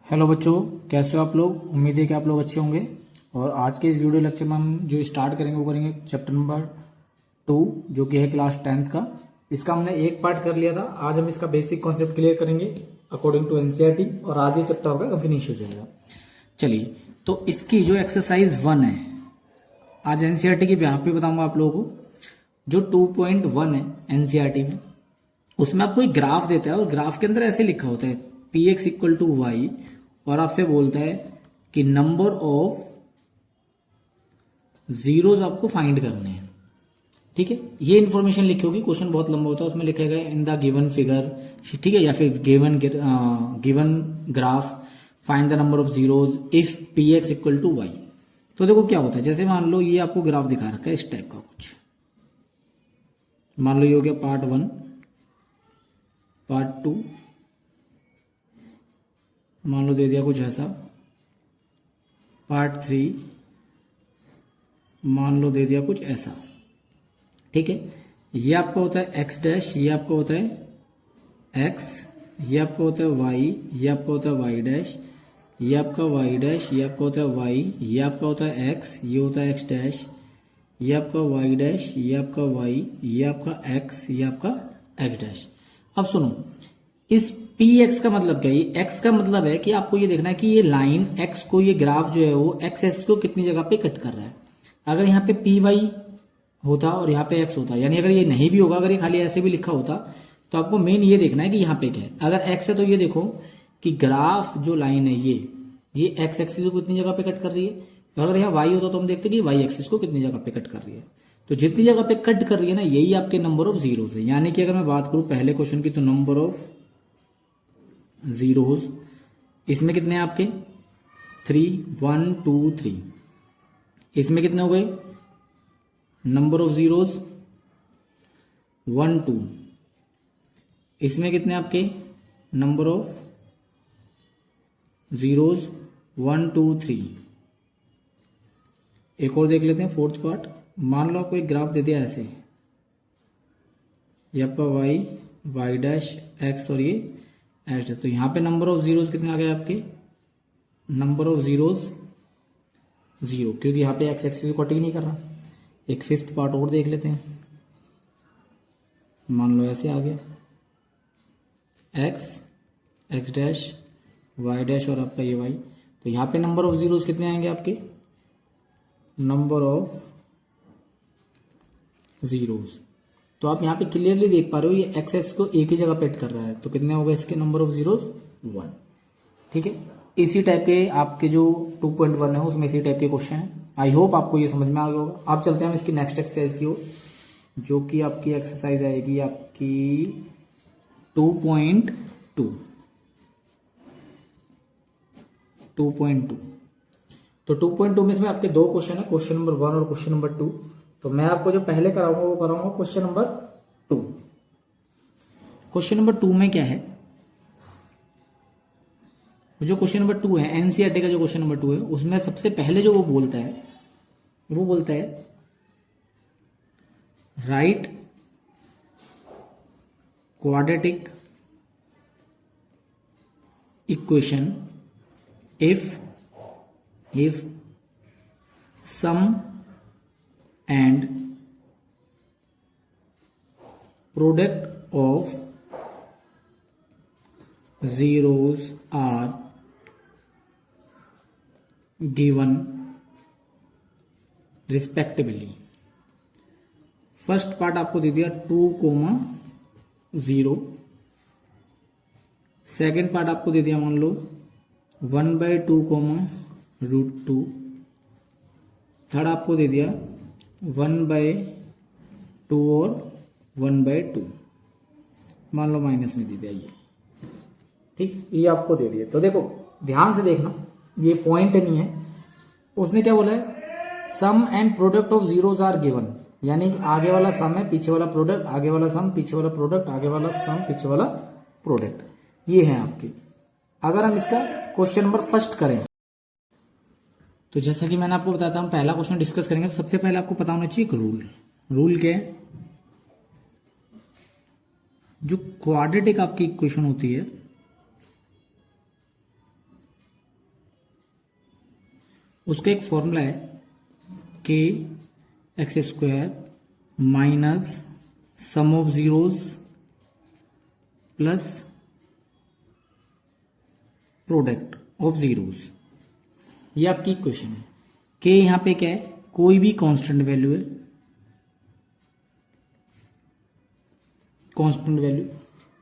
Hello बच्चों, कैसे हो आप लोग। उम्मीद है कि आप लोग अच्छे होंगे। और आज के इस वीडियो लेक्चर में हम जो स्टार्ट करेंगे वो करेंगे चैप्टर नंबर 2, जो कि है क्लास 10th का। इसका हमने एक पार्ट कर लिया था। आज हम इसका बेसिक कॉन्सेप्ट क्लियर करेंगे अकॉर्डिंग टू एनसीईआरटी, और आज ये चैप्टर आपका फिनिश हो जाएगा। चलिए, तो इसकी जो एक्सरसाइज 1 है, आज एनसीईआरटी के बिहाफ पे बताऊंगा आप लोगों को। जो 2.1 है एनसीईआरटी में, उसमें आपको एक ग्राफ देता है और ग्राफ के अंदर ऐसे लिखा होता है P X equal to Y, और आपसे बोलता है कि नंबर ऑफ जीरोज आपको फाइंड करने हैं। ठीक है, ये इन्फॉर्मेशन लिखी होगी। क्वेश्चन बहुत लंबा होता है, उसमें लिखेगा इन द गिवन फिगर, ठीक है, या फिर given graph find the number of zeros if P X equal to Y. तो देखो क्या होता है, जैसे मान लो ये आपको ग्राफ दिखा रखा है इस टाइप का कुछ। मान लो ये हो गया पार्ट 1, पार्ट 2 मान लो दे दिया कुछ ऐसा, पार्ट 3 मान लो दे दिया कुछ ऐसा। ठीक है, ये आपका होता है एक्स डैश, ये आपका होता है एक्स, ये आपका होता है वाई, ये आपका होता है वाई डैश, ये आपका वाई डैश, ये आपका होता है वाई, ये आपका होता है एक्स, ये होता है एक्स डैश, ये आपका वाई डैश, ये आपका वाई, ये आपका एक्स, ये आपका एक्स डैश। अब सुनो, इस पी एक्स का मतलब क्या है। ये एक्स का मतलब है कि आपको ये देखना है कि ये लाइन एक्स को, ये ग्राफ जो है वो एक्स एक्स को कितनी जगह पे कट कर रहा है। अगर यहाँ पे पी वाई होता और यहाँ पे एक्स होता, यानी अगर ये नहीं भी होगा, अगर ये खाली ऐसे भी लिखा होता, तो आपको मेन ये देखना है कि यहाँ पे क्या है। अगर एक्स है तो ये देखो कि ग्राफ जो लाइन है ये एक्स एक्सिस को कितनी जगह पे कट कर रही है। और अगर यहाँ वाई होता तो हम देखते कि वाई एक्सिस को कितनी जगह पे कट कर रही है। तो जितनी जगह पे कट कर रही है ना, यही आपके नंबर ऑफ जीरोस है। यानी कि अगर मैं बात करूं पहले क्वेश्चन की, तो नंबर ऑफ जीरोस इसमें कितने हैं आपके 3, 1 2 3। इसमें कितने हो गए नंबर ऑफ जीरोस 1 2। इसमें कितने आपके नंबर ऑफ जीरोस 1 2 3। एक और देख लेते हैं फोर्थ पार्ट। मान लो आपको एक ग्राफ दे दिया ऐसे, ये आपका वाई, वाई डैश एक्स और ये एक्स। तो यहाँ पे नंबर ऑफ जीरोस कितने आ गए आपके, नंबर ऑफ जीरोस 0, क्योंकि यहाँ पे एक्स एक्सिस को कट ही नहीं कर रहा। एक फिफ्थ पार्ट और देख लेते हैं। मान लो ऐसे आ गया X, X dash, Y dash और आपका ये वाई। तो यहाँ पे नंबर ऑफ जीरोस कितने आएंगे आपके, नंबर ऑफ जीरोस। तो आप यहाँ पे क्लियरली देख पा रहे हो ये एक्स एक्स को एक ही जगह पे कर रहा है। तो कितने हो गए इसके नंबर ऑफ जीरोस 1। ठीक है, इसी टाइप के आपके जो 2.1 है उसमें इसी टाइप के क्वेश्चन है। आई होप आपको ये समझ में आ गया होगा। आप चलते हैं हम इसकी नेक्स्ट एक्सरसाइज की ओर, जो कि आपकी एक्सरसाइज आएगी आपकी 2.2। 2.2 तो 2.2 में इसमें आपके दो क्वेश्चन है, क्वेश्चन नंबर 1 और क्वेश्चन नंबर 2। तो मैं आपको जो पहले कराऊंगा वो कराऊंगा क्वेश्चन नंबर 2। क्वेश्चन नंबर 2 में क्या है, जो क्वेश्चन नंबर 2 है एनसीईआरटी का, जो क्वेश्चन नंबर 2 है उसमें सबसे पहले जो वो बोलता है right quadratic equation if sum and product of zeros are given respectively। First part आपको दे दिया 2,0। सेकेंड पार्ट आपको दे दिया मान लो 1/2, थर्ड आपको दे दिया 1/2 और 1/2, मान लो माइनस में दे दिया ये। ठीक, ये आपको दे दिया। तो देखो ध्यान से देखना, ये पॉइंट नहीं है। उसने क्या बोला है, sum and product of zeros are given, यानी आगे वाला सम है, पीछे वाला प्रोडक्ट, आगे वाला सम, पीछे वाला प्रोडक्ट, आगे वाला सम, पीछे वाला प्रोडक्ट, ये है आपके। अगर हम इसका क्वेश्चन नंबर फर्स्ट करें, तो जैसा कि मैंने आपको बताया था हम पहला क्वेश्चन डिस्कस करेंगे। तो सबसे पहले आपको पता होना चाहिए एक रूल क्या है। जो क्वाड्रेटिक आपकी इक्वेशन होती है उसका एक फॉर्मूला है के X square minus sum of zeros plus product of zeros. ये आपकी इक्वेशन है। के यहां पे क्या है, कोई भी कांस्टेंट वैल्यू है, कांस्टेंट वैल्यू।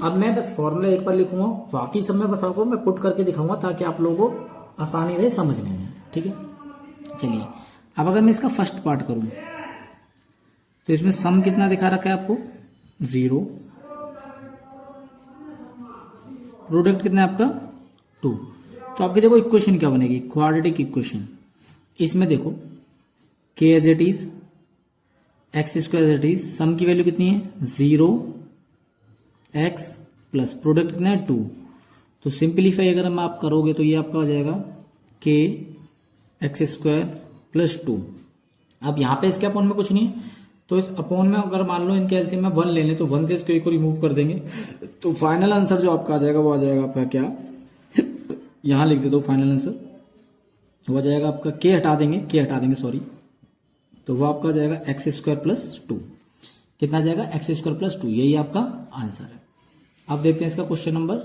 अब मैं बस फॉर्मूला एक बार लिखूंगा, बाकी सब मैं बस आपको मैं पुट करके दिखाऊंगा ताकि आप लोगों को आसानी रहे समझने में। ठीक है, चलिए अब अगर मैं इसका फर्स्ट पार्ट करूं तो इसमें सम कितना दिखा रखा है आपको, 0, प्रोडक्ट कितना है आपका 2। तो आपकी देखो इक्वेशन क्या बनेगी, क्वाड्रेटिक इक्वेशन। इसमें देखो के as it is, x square as it is, sum की वैल्यू कितनी है 0, एक्स प्लस प्रोडक्ट कितना है 2। तो सिंप्लीफाई अगर हम आप करोगे तो ये आपका हो जाएगा के एक्स स्क्वायर प्लस 2। अब यहाँ पे इसके अपॉन में कुछ नहीं है, तो इस अपॉन में अगर मान लो इनके एलसीएम में 1 ले लें तो 1 से इसको एक को रिमूव कर देंगे, तो फाइनल आंसर जो आपका आ जाएगा वो आ जाएगा आपका क्या, यहां लिख देता हूं फाइनल आंसर, वो आ जाएगा आपका के हटा देंगे सॉरी, तो वो आपका आ जाएगा एक्स स्क्वायर प्लस 2। कितना आ जाएगा, एक्स स्क्वायर प्लस 2। यही आपका आंसर है। अब देखते हैं इसका क्वेश्चन नंबर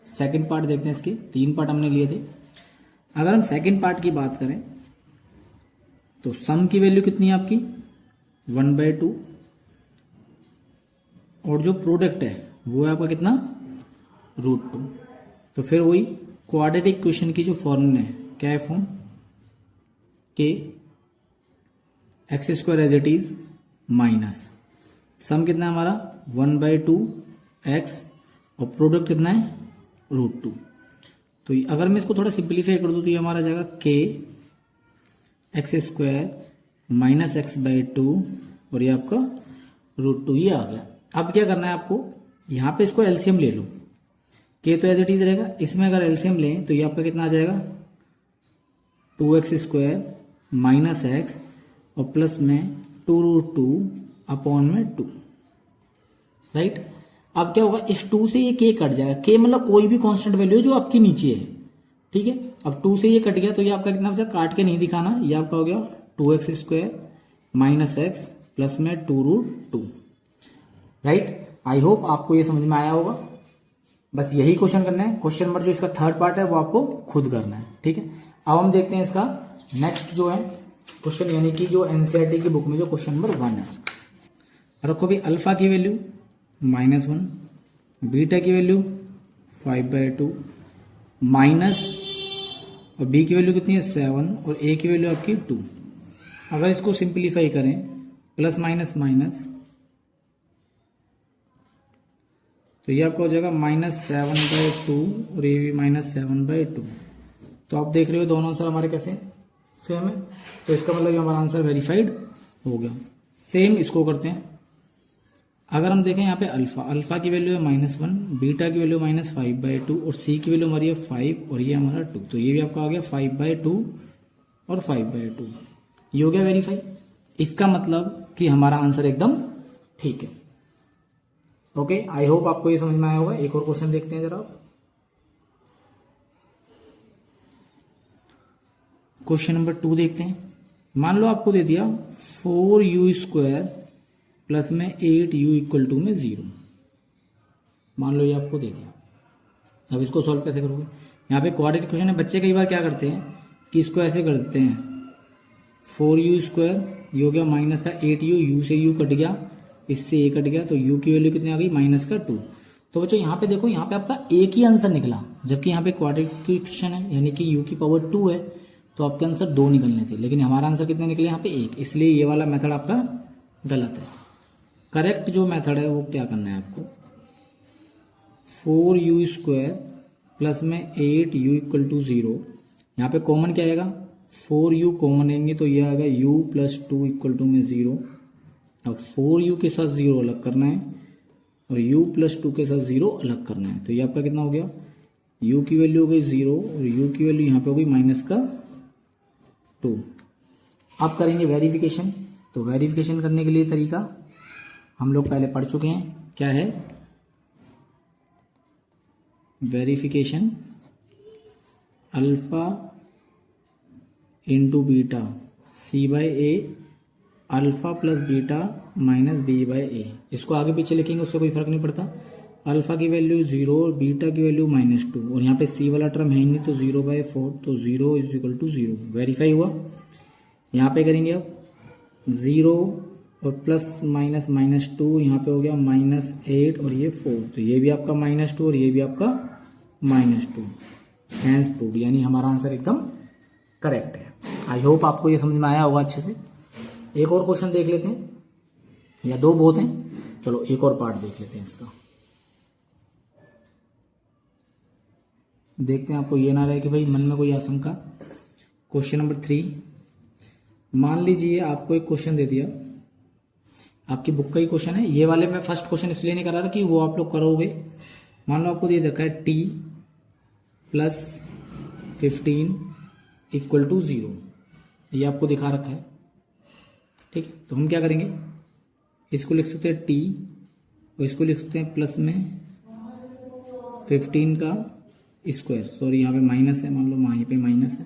सेकंड पार्ट देखते हैं। इसके 3 पार्ट हमने लिए थे। अगर हम सेकंड पार्ट की बात करें तो सम की वैल्यू कितनी है आपकी 1/2, और जो प्रोडक्ट है वो है आपका कितना √2। तो फिर वही क्वाड्रेटिक इक्वेशन की जो फॉर्मूला है क्या है, फॉर्म के X square as it is minus sum कितना है हमारा 1/2 एक्स और प्रोडक्ट कितना है √2। तो अगर मैं इसको थोड़ा सिंप्लीफाई कर दूं तो ये हमारा जाएगा के एक्स स्क्वायर माइनस x/2 और ये आपका √2, ये आ गया। अब क्या करना है आपको, यहां पे इसको एलसीएम ले लो, के तो एज इट इज रहेगा, इसमें अगर एलसीएम लें तो ये आपका कितना आ जाएगा 2x स्क्वायर माइनस एक्स और प्लस में 2√2 अपॉन में 2, राइट। अब क्या होगा, इस 2 से ये के कट जाएगा, के मतलब कोई भी कांस्टेंट वैल्यू जो आपकी नीचे है, ठीक है। अब 2 से ये कट गया तो ये आपका कितना बचा, काट के नहीं दिखाना, ये आपका हो गया 2x square minus x plus में 2√2, राइट। आई होप आपको ये समझ में आया होगा। बस यही क्वेश्चन करना है। क्वेश्चन नंबर जो इसका थर्ड पार्ट है वो आपको खुद करना है, ठीक है। अब हम देखते हैं इसका नेक्स्ट जो है क्वेश्चन, यानी कि जो एनसीईआरटी की बुक में जो क्वेश्चन नंबर 1 है। रखो भी अल्फा की वैल्यू -1, बीटा की वैल्यू 5/2 माइनस, और बी की वैल्यू कितनी है 7 और ए की वैल्यू आपकी 2। अगर इसको सिंप्लीफाई करें प्लस माइनस माइनस तो ये आपका हो जाएगा -7/2 और ये भी -7/2। तो आप देख रहे हो दोनों आंसर हमारे कैसे सेम है, तो इसका मतलब ये हमारा आंसर वेरीफाइड हो गया। सेम इसको करते हैं। अगर हम देखें यहाँ पे अल्फा की वैल्यू है -1, बीटा की वैल्यू -5/2 और सी की वैल्यू हमारी है 5 और ये हमारा 2, तो ये भी आपका आ गया 5/2 और 5/2। ये हो गया वेरीफाई। इसका मतलब कि हमारा आंसर एकदम ठीक है। ओके, आई होप आपको ये समझ में आया होगा। एक और क्वेश्चन देखते हैं जरा। क्वेश्चन नंबर 2 देखते हैं। मान लो आपको दे दिया 4u² प्लस में 8u = में 0। मान लो ये आपको दे दिया। अब इसको सॉल्व कैसे करोगे, यहाँ पे क्वाड्रेटिक क्वेश्चन है। बच्चे कई बार क्या करते हैं कि इसको ऐसे कर देते हैं 4u², ये हो गया माइनस का 8u, u से u कट गया, इससे a कट गया, तो u की वैल्यू कितनी आ गई -2। तो बच्चों यहाँ पे देखो, यहाँ पे आपका एक ही आंसर निकला, जबकि यहाँ पे क्वाड्रेटिक क्वेश्चन है यानी कि u की पावर 2 है, तो आपके आंसर 2 निकलने थे, लेकिन हमारा आंसर कितने निकले यहाँ पे 1। इसलिए ये वाला मेथड आपका गलत है। करेक्ट जो मेथड है वो क्या करना है आपको, 4u² प्लस में 8u = 0। यहाँ पे कॉमन क्या आएगा, 4u कॉमन लेंगे तो ये आएगा u + 2 = में 0। अब 4u के साथ 0 अलग करना है और u + 2 के साथ 0 अलग करना है, तो ये आपका कितना हो गया, u की वैल्यू हो गई 0 और u की वैल्यू यहाँ पे हो गई -2। अब करेंगे वेरिफिकेशन। तो वेरिफिकेशन करने के लिए तरीका हम लोग पहले पढ़ चुके हैं, क्या है verification, alpha into beta c by a alpha plus beta minus b by a. इसको आगे पीछे लिखेंगे उससे कोई फर्क नहीं पड़ता। अल्फा की वैल्यू 0 और बीटा की वैल्यू -2 और यहाँ पे सी वाला टर्म है ही नहीं तो 0/4 तो 0 इज इक्वल टू 0 वेरीफाई हुआ। यहाँ पे करेंगे अब 0 और प्लस माइनस -2 यहाँ पे हो गया -8 और ये 4 तो ये भी आपका -2 और ये भी आपका -2 हैंस प्रूव्ड, यानी हमारा आंसर एकदम करेक्ट है। आई होप आपको ये समझ में आया होगा अच्छे से। एक और क्वेश्चन देख लेते हैं, या दो बहुत हैं, चलो एक और पार्ट देख लेते हैं इसका। देखते हैं आपको ये ना रहे कि भाई मन में कोई आशंका। क्वेश्चन नंबर 3, मान लीजिए आपको एक क्वेश्चन दे दिया, आपकी बुक का ही क्वेश्चन है, ये वाले मैं फर्स्ट क्वेश्चन इसलिए नहीं करा रहा कि वो आप लोग करोगे। मान लो आपको दे रखा है t प्लस 15 इक्वल टू 0, ये आपको दिखा रखा है, ठीक है। तो हम क्या करेंगे, इसको लिख सकते हैं t और इसको लिख सकते हैं प्लस में 15 का स्क्वायर, सॉरी यहाँ पे माइनस है, मान लो यहाँ पे माइनस है,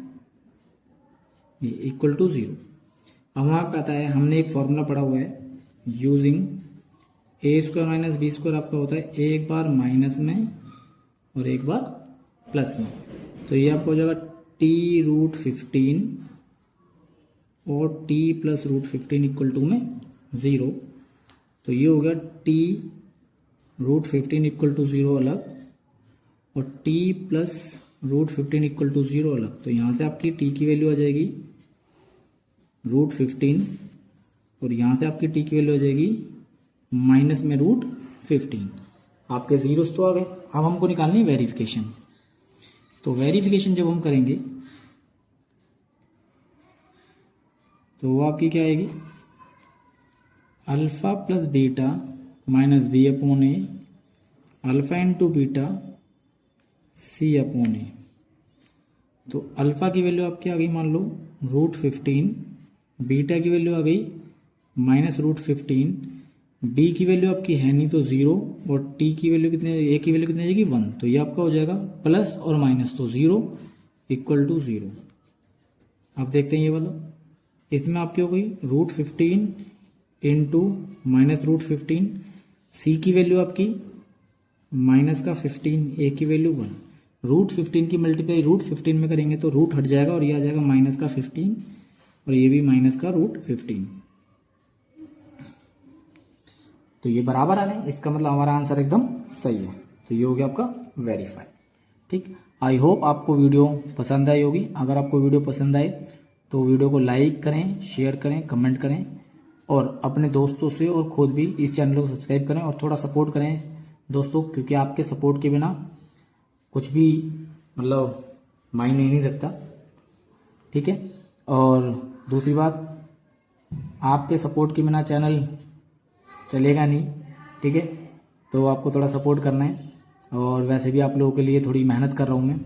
ये इक्वल टू 0। अब हमें पता है, हमने एक फॉर्मूला पढ़ा हुआ है, using A square minus B square आपका होता है एक बार माइनस में और एक बार प्लस में। तो ये आपको हो जाएगा t√15 और t प्लस √15 इक्वल टू में 0। तो ये हो गया t√15 इक्वल टू 0 अलग और t प्लस √15 इक्वल टू 0 अलग। तो यहाँ से आपकी t की वैल्यू आ जाएगी √15 और यहाँ से आपकी t की वैल्यू आ जाएगी माइनस में √15। आपके जीरोस तो आ गए। अब हमको निकालनी है वेरिफिकेशन। तो वेरिफिकेशन जब हम करेंगे तो वो आपकी क्या आएगी, alpha plus beta minus b upon a alpha into beta c upon a. तो अल्फा की वैल्यू आपकी आ गई मान लो √15, बीटा की वैल्यू आ गई माइनस √15, बी की वैल्यू आपकी है नहीं तो 0 और टी की वैल्यू कितनी, ए की वैल्यू कितनी आ जाएगी 1। तो ये आपका हो जाएगा प्लस और माइनस तो 0 इक्वल टू 0। आप देखते हैं ये वाला, इसमें आपकी हो गई √15 इंटू माइनस √15, सी की वैल्यू आपकी माइनस का 15, ए की वैल्यू 1। √15 की मल्टीप्लाई √15 में करेंगे तो रूट हट जाएगा और ये आ जाएगा माइनस का 15 और ये भी माइनस का √15। तो ये बराबर आ रहे, इसका मतलब हमारा आंसर एकदम सही है। तो ये हो गया आपका वेरीफाई। ठीक, आई होप आपको वीडियो पसंद आई होगी। अगर आपको वीडियो पसंद आए तो वीडियो को लाइक करें, शेयर करें, कमेंट करें और अपने दोस्तों से और खुद भी इस चैनल को सब्सक्राइब करें और थोड़ा सपोर्ट करें दोस्तों, क्योंकि आपके सपोर्ट के बिना कुछ भी मतलब मायने नहीं रखता। ठीक है, और दूसरी बात, आपके सपोर्ट के बिना चैनल चलेगा नहीं। ठीक है, तो आपको थोड़ा सपोर्ट करना है। और वैसे भी आप लोगों के लिए थोड़ी मेहनत कर रहा हूँ मैं,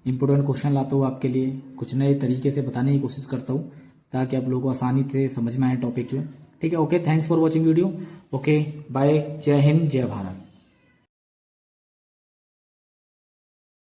इंपॉर्टेंट क्वेश्चन लाता हूँ आपके लिए, कुछ नए तरीके से बताने की कोशिश करता हूँ ताकि आप लोगों को आसानी से समझ में आए टॉपिक जो है। ठीक है, okay, thanks for watching video. Okay, bye, जय हिंद, जय भारत।